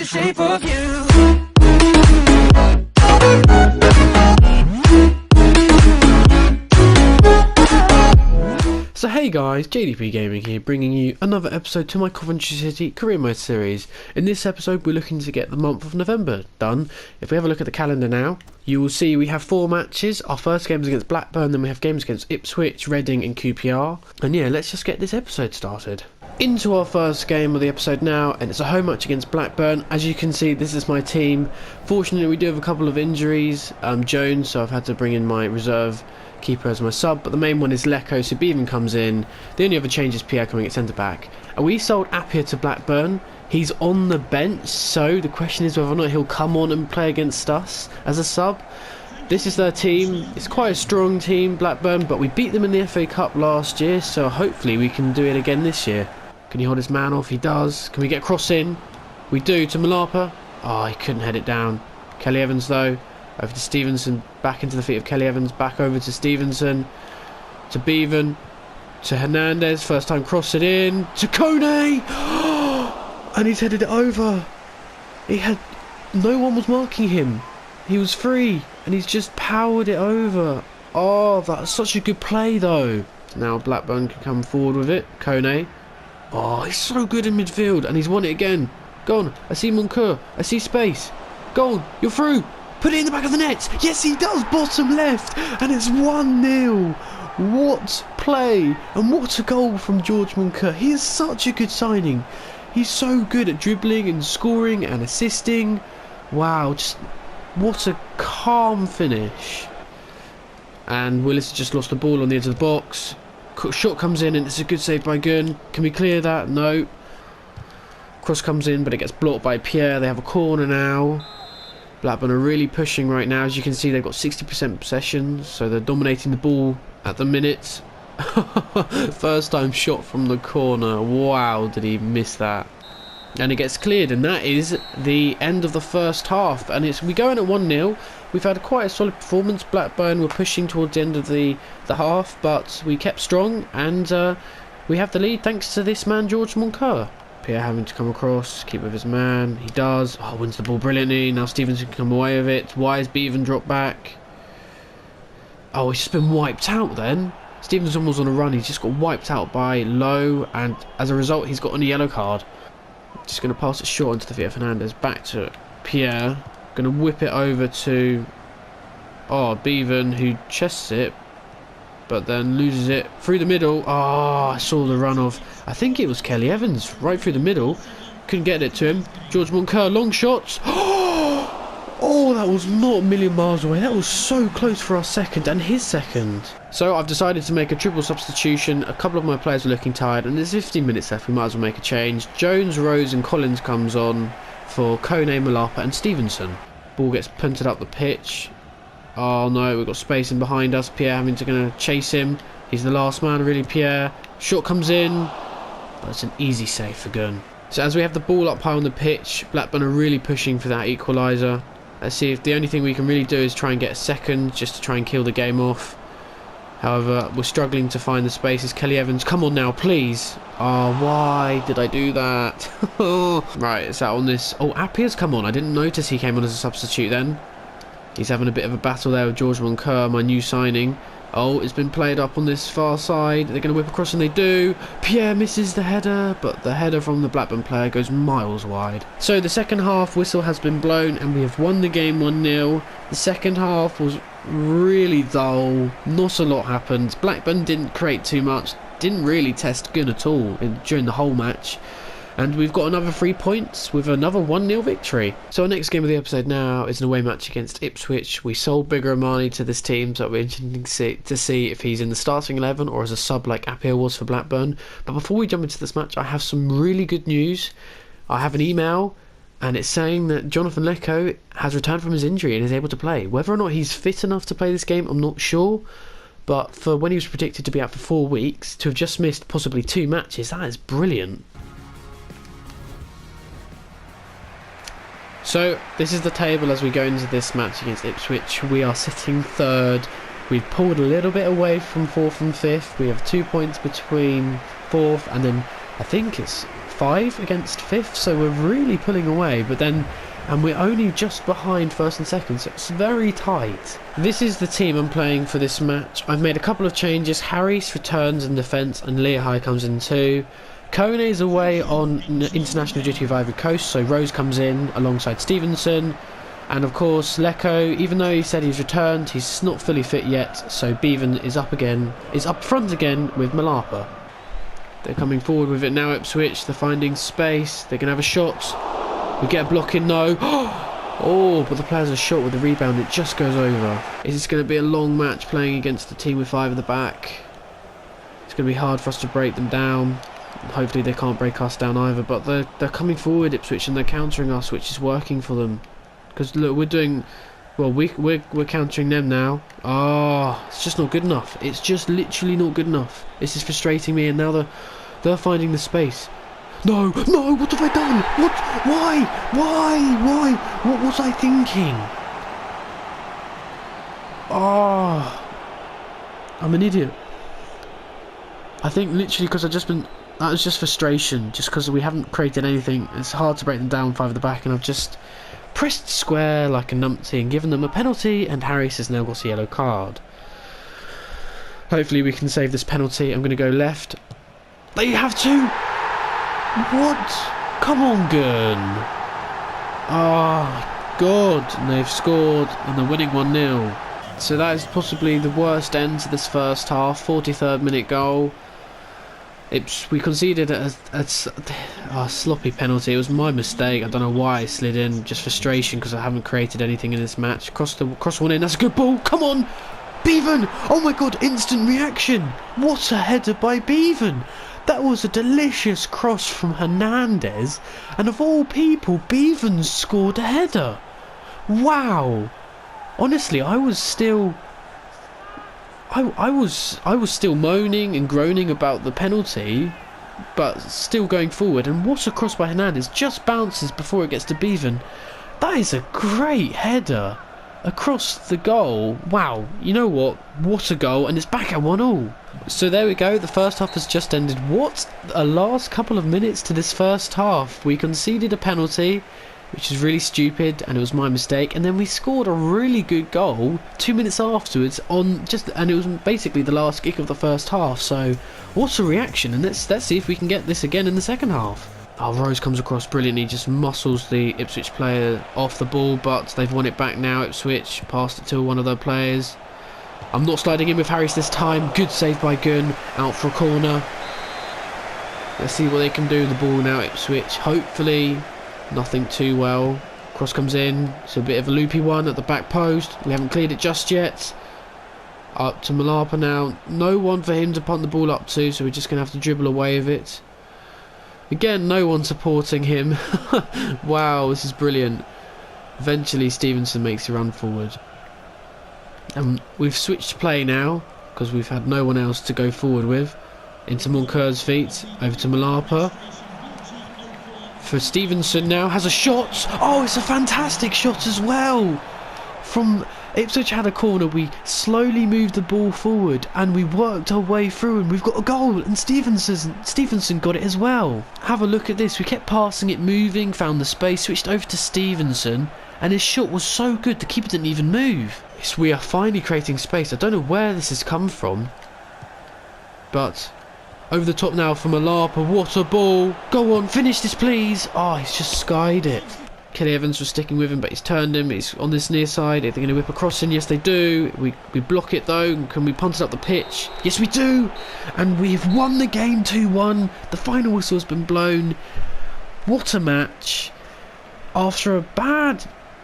the shape of you. So hey guys, JDP Gaming here, bringing you another episode to my Coventry City Career Mode series. In this episode we're looking to get the month of November done. If we have a look at the calendar now, you will see we have 4 matches. Our first game is against Blackburn, then we have games against Ipswich, Reading and QPR. And yeah, let's just get this episode started. Into our first game of the episode now, and it's a home match against Blackburn. As you can see, this is my team. Fortunately we do have a couple of injuries, Jones, so I've had to bring in my reserve keeper as my sub, but the main one is Lecco, so Bevan comes in. The only other change is Pierre coming at centre back. And we sold Appiah to Blackburn. He's on the bench, so the question is whether or not he'll come on and play against us as a sub. This is their team. It's quite a strong team, Blackburn, but we beat them in the FA Cup last year, so hopefully we can do it again this year. Can he hold his man off? He does. Can we get a cross in? We do to Malapa. Oh, he couldn't head it down. Kelly Evans though. Over to Stevenson, back into the feet of Kelly Evans, back over to Stevenson, to Bevan, to Hernandez, first time cross it in, to Kone! And he's headed it over. No one was marking him. He was free, and he's just powered it over. Oh, that's such a good play though. Now Blackburn can come forward with it, Kone. Oh, he's so good in midfield, and he's won it again. Go on, I see Moncur, I see space. Go on, you're through. Put it in the back of the net. Yes, he does. Bottom left. And it's 1-0. What play. And what a goal from George Moncur. He is such a good signing. He's so good at dribbling and scoring and assisting. Wow. Just what a calm finish. And Willis has just lost the ball on the edge of the box. Shot comes in and it's a good save by Gunn. Can we clear that? No. Cross comes in but it gets blocked by Pierre. They have a corner now. Blackburn are really pushing right now. As you can see, they've got 60% possession, so they're dominating the ball at the minute. First time shot from the corner. Wow, did he miss that? And it gets cleared, and that is the end of the first half. And we go in at 1-0. We've had quite a solid performance. Blackburn were pushing towards the end of the half, but we kept strong, and we have the lead thanks to this man, George Moncur. Pierre having to come across, keep with his man. He does. Oh, wins the ball brilliantly. Now Stevenson can come away with it. Why is Bevan dropped back? Oh, he's just been wiped out then. Stevenson was on a run. He's just got wiped out by Lowe, and as a result, he's got a yellow card. Just going to pass it short into the feet of Fernandez. Back to Pierre. Going to whip it over to Bevan, who chests it, but then loses it through the middle. Oh, I saw the run of, I think it was Kelly Evans, right through the middle. Couldn't get it to him. George Moncur, long shots. Oh, that was not a million miles away. That was so close for our second and his second. So I've decided to make a triple substitution. A couple of my players are looking tired, and there's 15 minutes left. We might as well make a change. Jones, Rose and Collins comes on for Kone, Malapa and Stevenson. Ball gets punted up the pitch. Oh no, we've got space in behind us. Pierre having to gonna chase him. He's the last man, really, Pierre. Shot comes in, but it's an easy save for Gunn. So as we have the ball up high on the pitch, Blackburn are really pushing for that equaliser. Let's see if the only thing we can really do is try and get a second, just to try and kill the game off. However, we're struggling to find the spaces. Kelly Evans, come on now, please. Oh, why did I do that? Right, it's out on this. Oh, Appiah's come on. I didn't notice he came on as a substitute then. He's having a bit of a battle there with George Moncur, my new signing. Oh, it's been played up on this far side. They're going to whip across, and they do. Pierre misses the header, but the header from the Blackburn player goes miles wide. So the second half whistle has been blown, and we have won the game 1-0. The second half was really dull. Not a lot happened. Blackburn didn't create too much. Didn't really test Gunn at all during the whole match. And we've got another 3 points with another 1-0 victory. So our next game of the episode now is an away match against Ipswich. We sold Bigger Amani to this team, so it'll be interesting to see if he's in the starting 11 or as a sub like Appiah was for Blackburn. But before we jump into this match, I have some really good news. I have an email, and it's saying that Jonathan Lecco has returned from his injury and is able to play. Whether or not he's fit enough to play this game, I'm not sure. But for when he was predicted to be out for 4 weeks, to have just missed possibly 2 matches, that is brilliant. So this is the table as we go into this match against Ipswich. We are sitting 3rd. We've pulled a little bit away from 4th and 5th. We have 2 points between 4th and then I think it's 5 against 5th, so we're really pulling away, and we're only just behind first and second, so it's very tight. This is the team I'm playing for this match. I've made a couple of changes. Harris returns in defence and Leahai comes in too. Kone is away on international duty with Ivory Coast, so Rose comes in alongside Stevenson. And of course Lecco, even though he said he's returned, he's not fully fit yet, so Bevan is up front again with Malapa. They're coming forward with it now, Ipswich. They're finding space. They can have a shot. We get a block in, no. Oh, but the players are short with the rebound. It just goes over. Is this going to be a long match playing against the team with 5 at the back? It's going to be hard for us to break them down. Hopefully they can't break us down either. But they're coming forward, Ipswich, and they're countering us, which is working for them. Because look, we're doing... Well, we're countering them now. Oh, it's just not good enough. It's just literally not good enough. This is frustrating me, and now they're finding the space. No, what have I done? What? Why? What was I thinking? Oh, I'm an idiot. I think literally because that was just frustration, just because we haven't created anything. It's hard to break them down 5 at the back, and I've just pressed square like a numpty and given them a penalty, and Harris has now got a yellow card. Hopefully we can save this penalty. I'm going to go left. They have to! What? Come on, Gun! Oh my god, and they've scored, and they're winning 1-0. So that is possibly the worst end to this first half. 43rd minute goal. We conceded a sloppy penalty. It was my mistake. I don't know why I slid in. Just frustration because I haven't created anything in this match. Cross one in. That's a good ball. Come on. Bevan. Oh my god. Instant reaction. What a header by Bevan. That was a delicious cross from Hernandez. And of all people, Bevan scored a header. Wow. Honestly, I was still moaning and groaning about the penalty, but still going forward. And what a cross by Hernandez, just bounces before it gets to Bevan. That is a great header across the goal. Wow, you know what a goal, and it's back at 1-1. So there we go, the first half has just ended. What a last couple of minutes to this first half. We conceded a penalty, which is really stupid, and it was my mistake, and then we scored a really good goal 2 minutes afterwards and it was basically the last kick of the first half. So what a reaction, and let's see if we can get this again in the second half. Oh, Rose comes across brilliantly, just muscles the Ipswich player off the ball, but they've won it back now. Ipswich passed it to one of their players. I'm not sliding in with Harris this time. Good save by Gunn, out for a corner. Let's see what they can do with the ball now, Ipswich. Hopefully nothing too well. Cross comes in. It's a bit of a loopy one at the back post. We haven't cleared it just yet. Up to Malapa now. No one for him to punt the ball up to, so we're just going to have to dribble away with it. Again, no one supporting him. Wow, this is brilliant. Eventually Stevenson makes a run forward. And we've switched play now, because we've had no one else to go forward with. Into Moncoeur's feet. Over to Malapa. For Stevenson now, has a shot. Oh, it's a fantastic shot as well. From Ipswich had a corner, we slowly moved the ball forward and we worked our way through, and we've got a goal, and Stevenson got it as well. Have a look at this. We kept passing it, moving, found the space, switched over to Stevenson, and his shot was so good the keeper didn't even move. Yes, we are finally creating space. I don't know where this has come from, but over the top now from Malapa. What a ball. Go on, finish this please. Oh, he's just skied it. Kelly Evans was sticking with him, but he's turned him. He's on this near side. Are they going to whip a cross in? Yes, they do. We block it though. Can we punt it up the pitch? Yes, we do. And we've won the game 2-1. The final whistle has been blown. What a match. After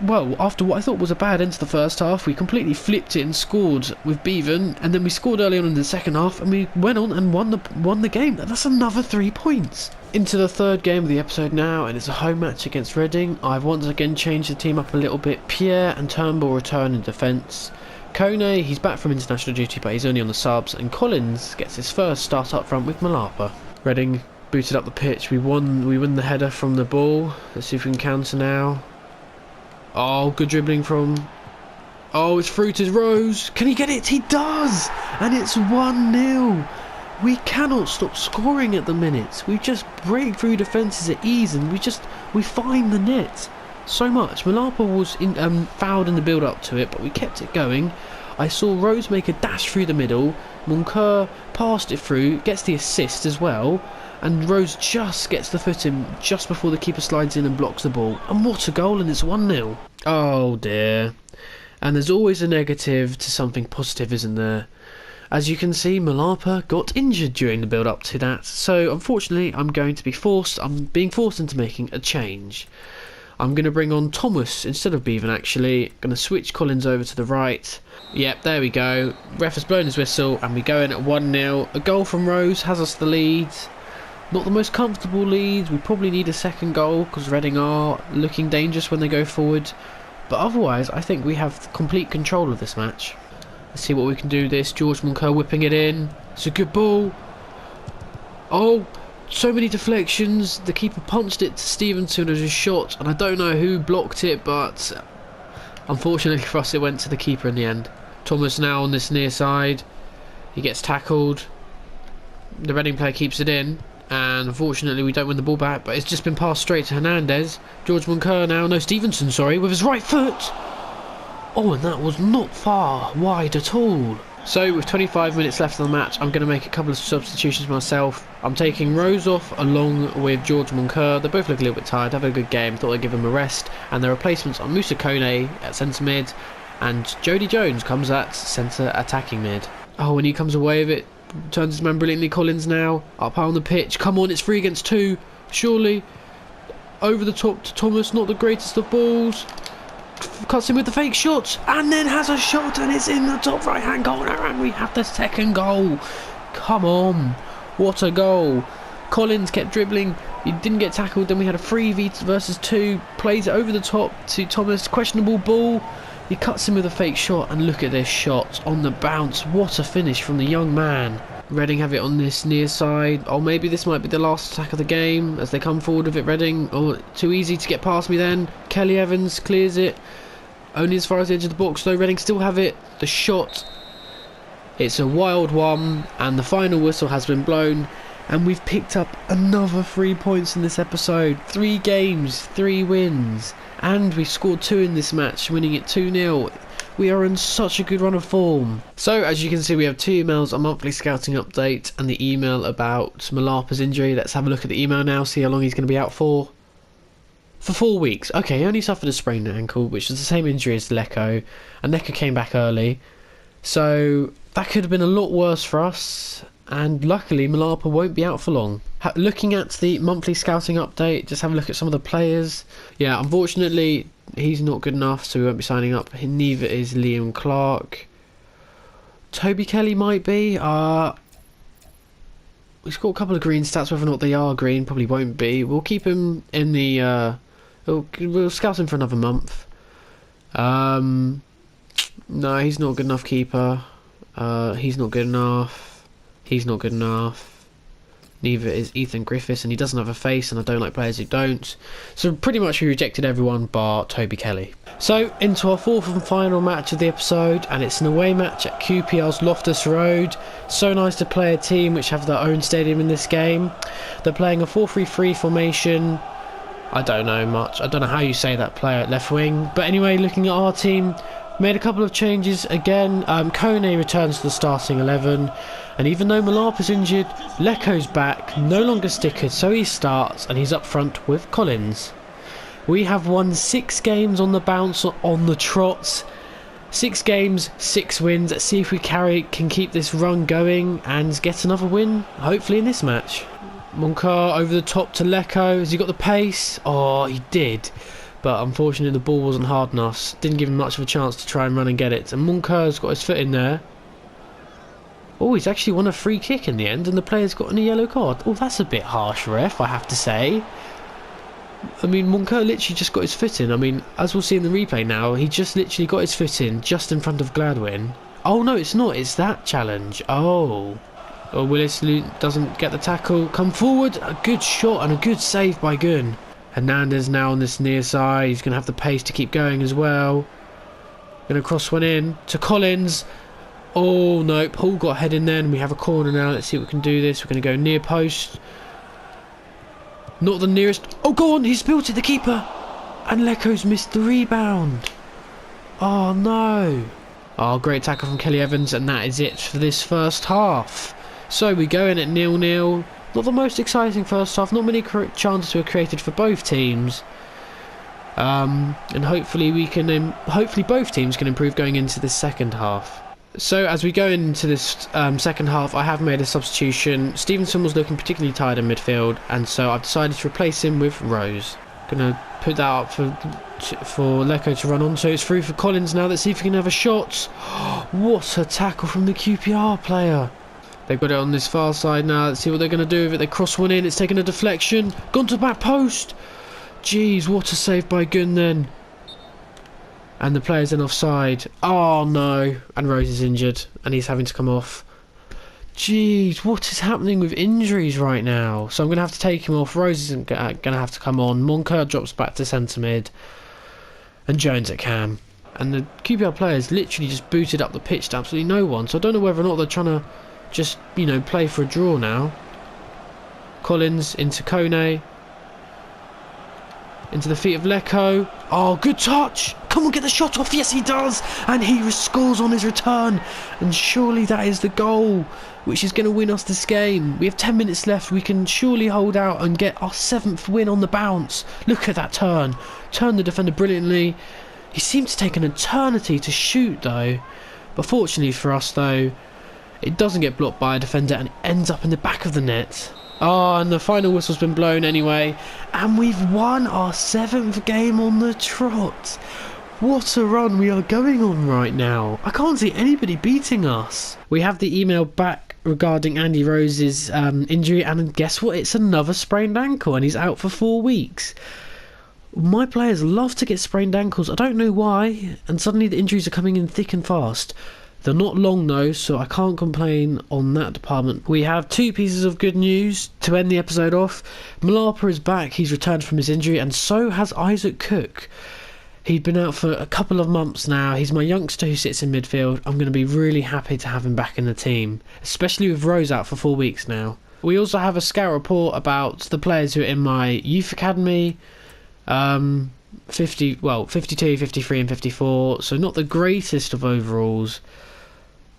what I thought was a bad end to the first half, we completely flipped it and scored with Bevan, and then we scored early on in the second half, and we went on and won the game. That's another 3 points. Into the third game of the episode now, and it's a home match against Reading. I've once again changed the team up a little bit. Pierre and Turnbull return in defence. Kone, he's back from international duty, but he's only on the subs, and Collins gets his first start up front with Malapa. Reading booted up the pitch. We win the header from the ball. Let's see if we can counter now. Oh, good dribbling from... Oh, it's through to Rose. Can he get it? He does! And it's 1-0. We cannot stop scoring at the minute. We just break through defences at ease, and we find the net so much. Malapa was fouled in the build-up to it, but we kept it going. I saw Rose make a dash through the middle. Moncur passed it through, gets the assist as well, and Rose just gets the foot in just before the keeper slides in and blocks the ball. And what a goal, and it's 1-0. Oh dear. And there's always a negative to something positive, isn't there? As you can see, Malapa got injured during the build-up to that, so unfortunately I'm being forced into making a change. I'm going to bring on Thomas instead of Bevan actually. Going to switch Collins over to the right. Yep, there we go. Ref has blown his whistle and we go in at 1-0. A goal from Rose has us the lead. Not the most comfortable lead. We probably need a second goal because Reading are looking dangerous when they go forward. But otherwise, I think we have complete control of this match. Let's see what we can do with this. George Moncur whipping it in. It's a good ball. Oh, so many deflections. The keeper punched it to Stevenson as a shot, and I don't know who blocked it, but unfortunately for us it went to the keeper in the end. Thomas now on this near side. He gets tackled. The Reading player keeps it in, and unfortunately we don't win the ball back, but it's just been passed straight to Hernandez. George Moncur now, no, Stevenson, sorry, with his right foot. Oh, and that was not far wide at all. So with 25 minutes left of the match, I'm going to make a couple of substitutions myself. I'm taking Rose off along with George Moncur. They both look a little bit tired, have a good game, thought I'd give them a rest. And their replacements are Musa Kone at centre mid, and Jody Jones comes at centre attacking mid. Oh, and he comes away with it, turns his man brilliantly. Collins now, up high on the pitch. Come on, it's 3 against 2, surely. Over the top to Thomas, not the greatest of balls. Cuts in with the fake shot and then has a shot, and it's in the top right hand corner, and we have the second goal. Come on, what a goal. Collins kept dribbling, he didn't get tackled, then we had a 3 versus 2, plays it over the top to Thomas, questionable ball, he cuts in with a fake shot, and look at this shot on the bounce. What a finish from the young man. Reading have it on this near side. Oh, maybe this might be the last attack of the game as they come forward with it. Reading, oh, too easy to get past me then. Kelly Evans clears it, only as far as the edge of the box though. Reading still have it. The shot, it's a wild one, and the final whistle has been blown, and we've picked up another 3 points in this episode. 3 games, 3 wins, and we scored 2 in this match, winning it 2-0. We are in such a good run of form. So as you can see, we have 2 emails, a monthly scouting update and the email about Malapa's injury. Let's have a look at the email now, see how long he's going to be out for. For 4 weeks. Okay, he only suffered a sprained ankle, which is the same injury as Lecco, and Lecco came back early. So that could have been a lot worse for us, and luckily Malapa won't be out for long. Looking at the monthly scouting update, just have a look at some of the players. Yeah, unfortunately he's not good enough, so we won't be signing up. Neither is Liam Clark. Toby Kelly might be. He's got a couple of green stats, whether or not they are green, probably won't be. We'll keep him in the... We'll scout him for another month. No, he's not good enough keeper. He's not good enough. He's not good enough. Neither is Ethan Griffiths, and he doesn't have a face, and I don't like players who don't. So pretty much we rejected everyone bar Toby Kelly. So into our 4th and final match of the episode, and it's an away match at QPR's Loftus Road. So nice to play a team which have their own stadium in this game. They're playing a 4-3-3 formation. I don't know much. I don't know how you say that player at left wing. But anyway, looking at our team, made a couple of changes again. Kone returns to the starting 11. And even though Malapa's injured, Lecco's back, no longer stickered, so he starts, and he's up front with Collins. We have won 6 games on the bounce, on the trot. 6 games, 6 wins. Let's see if we can keep this run going and get another win, hopefully in this match. Moncur over the top to Lecco. Has he got the pace? Oh, he did. But unfortunately the ball wasn't hard enough. Didn't give him much of a chance to try and run and get it. And Moncur's got his foot in there. Oh, he's actually won a free kick in the end, and the player's gotten a yellow card. Oh, that's a bit harsh, ref, I have to say. I mean, Moncur literally just got his foot in. I mean, as we'll see in the replay now, he just literally got his foot in just in front of Gladwin. Oh, no, it's not. It's that challenge. Oh. Oh, Willis doesn't get the tackle. Come forward. A good shot and a good save by Gunn. Hernandez now on this near side. He's going to have the pace to keep going as well. Going to cross one in to Collins. Oh no, Paul got ahead in there and we have a corner now. Let's see if we can do this. We're going to go near post. Not the nearest. Oh, go on, he's built it, the keeper. And Leko's missed the rebound. Oh no. Oh, great tackle from Kelly Evans, and that is it for this first half. So we go in at 0-0. Not the most exciting first half. Not many chances were created for both teams. And hopefully we can. Hopefully both teams can improve going into the second half. So as we go into this second half, I have made a substitution. Stevenson was looking particularly tired in midfield, and so I've decided to replace him with Rose. Gonna put that up for Leko to run onto. It's through for Collins now. Let's see if he can have a shot. What a tackle from the QPR player. They've got it on this far side now. Let's see what they're going to do with it. They cross one in. It's taken a deflection. Gone to back post. Jeez, what a save by Gunn then. And the player's then offside. Oh no. And Rose is injured. And he's having to come off. Jeez, what is happening with injuries right now? So I'm going to have to take him off. Rose isn't going to have to come on. Moncur drops back to centre mid. And Jones at cam. And the QPR players literally just booted up the pitch to absolutely no one. So I don't know whether or not they're trying to just, you know, play for a draw now. Collins into Kone. Into the feet of Leko. Oh, good touch. Come on, get the shot off. Yes, he does. And he scores on his return. And surely that is the goal, which is going to win us this game. We have 10 minutes left. We can surely hold out and get our 7th win on the bounce. Look at that turn. Turned the defender brilliantly. He seemed to take an eternity to shoot, though. But fortunately for us, though, it doesn't get blocked by a defender and it ends up in the back of the net. Oh, and the final whistle's been blown anyway. And we've won our 7th game on the trot. What a run we are going on right now. I can't see anybody beating us. We have the email back regarding Andy Rose's injury, and guess what? It's another sprained ankle and he's out for 4 weeks. My players love to get sprained ankles. I don't know why. And suddenly the injuries are coming in thick and fast. They're not long though, so I can't complain on that department. We have 2 pieces of good news to end the episode off. Malapa is back. He's returned from his injury, and so has Isaac Cook. He'd been out for a couple of months now. He's my youngster who sits in midfield. I'm going to be really happy to have him back in the team, especially with Rose out for 4 weeks now. We also have a scout report about the players who are in my youth academy. 52, 53 and 54. So not the greatest of overalls.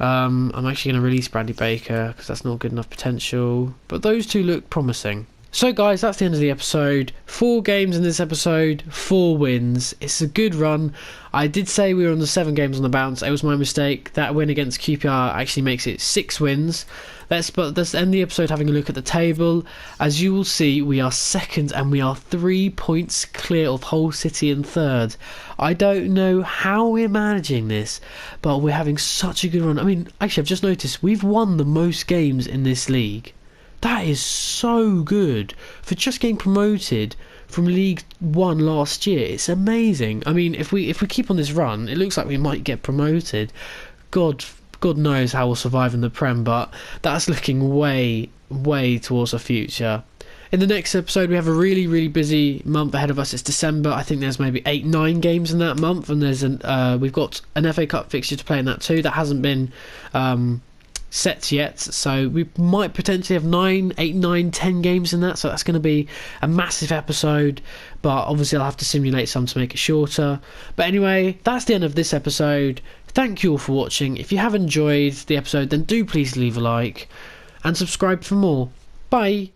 I'm actually going to release Bradley Baker because that's not good enough potential. But those 2 look promising. So guys, that's the end of the episode. 4 games in this episode, 4 wins. It's a good run. I did say we were on the 7 games on the bounce. It was my mistake. That win against QPR actually makes it 6 wins. Let's end the episode having a look at the table. As you will see, we are 2nd and we are 3 points clear of Hull City in 3rd. I don't know how we're managing this, but we're having such a good run. I mean, actually, I've just noticed we've won the most games in this league. That is so good for just getting promoted from League 1 last year. It's amazing. I mean, if we keep on this run, it looks like we might get promoted. God knows how we'll survive in the Prem, but that's looking way towards the future. In the next episode, we have a really busy month ahead of us. It's December. I think there's maybe 8-9 games in that month, and we've got an FA Cup fixture to play in that too. That hasn't been set yet, so we might potentially have 8, 9, 10 games in that, so that's going to be a massive episode, but obviously I'll have to simulate some to make it shorter. But anyway, that's the end of this episode. Thank you all for watching. If you have enjoyed the episode, then do please leave a like and subscribe for more. Bye.